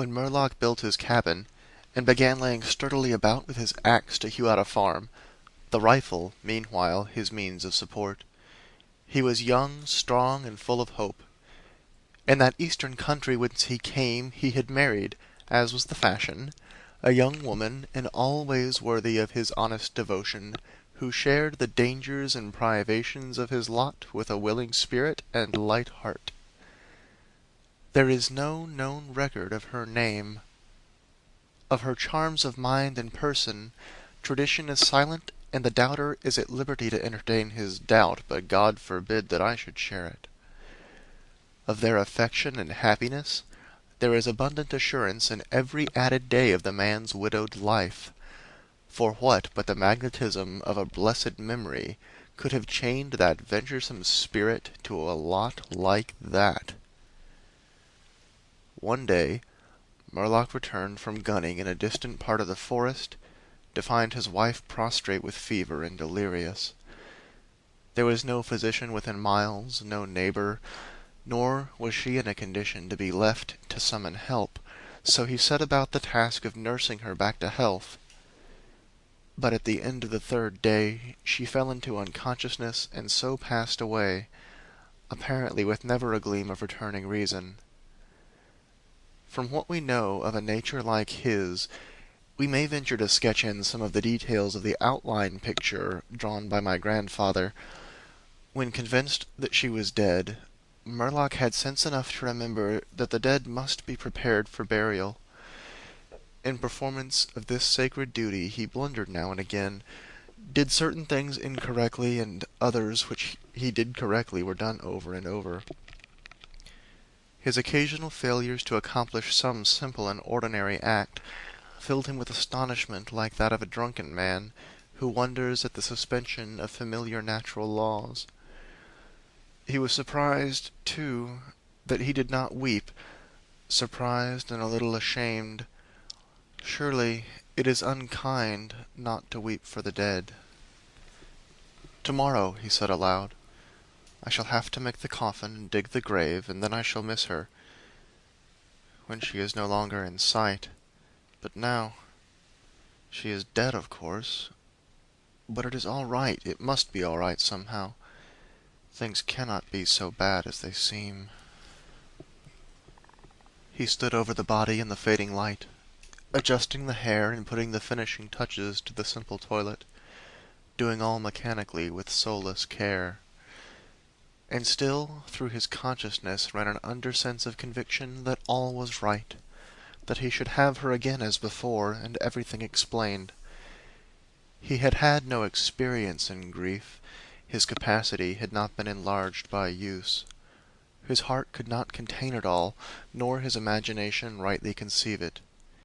When Murlock built his cabin, and began laying sturdily about with his axe to hew out a farm, the rifle, meanwhile, his means of support, he was young, strong, and full of hope. In that eastern country whence he came he had married, as was the fashion, a young woman, in all ways worthy of his honest devotion, who shared the dangers and privations of his lot with a willing spirit and light heart. There is no known record of her name. Of her charms of mind and person, tradition is silent, and the doubter is at liberty to entertain his doubt, but God forbid that I should share it. Of their affection and happiness, there is abundant assurance in every added day of the man's widowed life. For what but the magnetism of a blessed memory could have chained that venturesome spirit to a lot like that? One day, Murlock returned from gunning in a distant part of the forest to find his wife prostrate with fever and delirious. There was no physician within miles, no neighbor, nor was she in a condition to be left to summon help, so he set about the task of nursing her back to health. But at the end of the third day she fell into unconsciousness and so passed away, apparently with never a gleam of returning reason. From what we know of a nature like his, we may venture to sketch in some of the details of the outline picture drawn by my grandfather. When convinced that she was dead, Murlock had sense enough to remember that the dead must be prepared for burial. In performance of this sacred duty he blundered now and again, did certain things incorrectly, and others which he did correctly were done over and over. His occasional failures to accomplish some simple and ordinary act filled him with astonishment like that of a drunken man who wonders at the suspension of familiar natural laws. He was surprised, too, that he did not weep, surprised and a little ashamed. Surely it is unkind not to weep for the dead. "Tomorrow," he said aloud, "I shall have to make the coffin and dig the grave, and then I shall miss her, when she is no longer in sight. But now, she is dead, of course. But it is all right. It must be all right somehow. Things cannot be so bad as they seem." He stood over the body in the fading light, adjusting the hair and putting the finishing touches to the simple toilet, doing all mechanically with soulless care. And still through his consciousness ran an undersense of conviction that all was right, that he should have her again as before, and everything explained. He had had no experience in grief. His capacity had not been enlarged by use. His heart could not contain it all, nor his imagination rightly conceive it.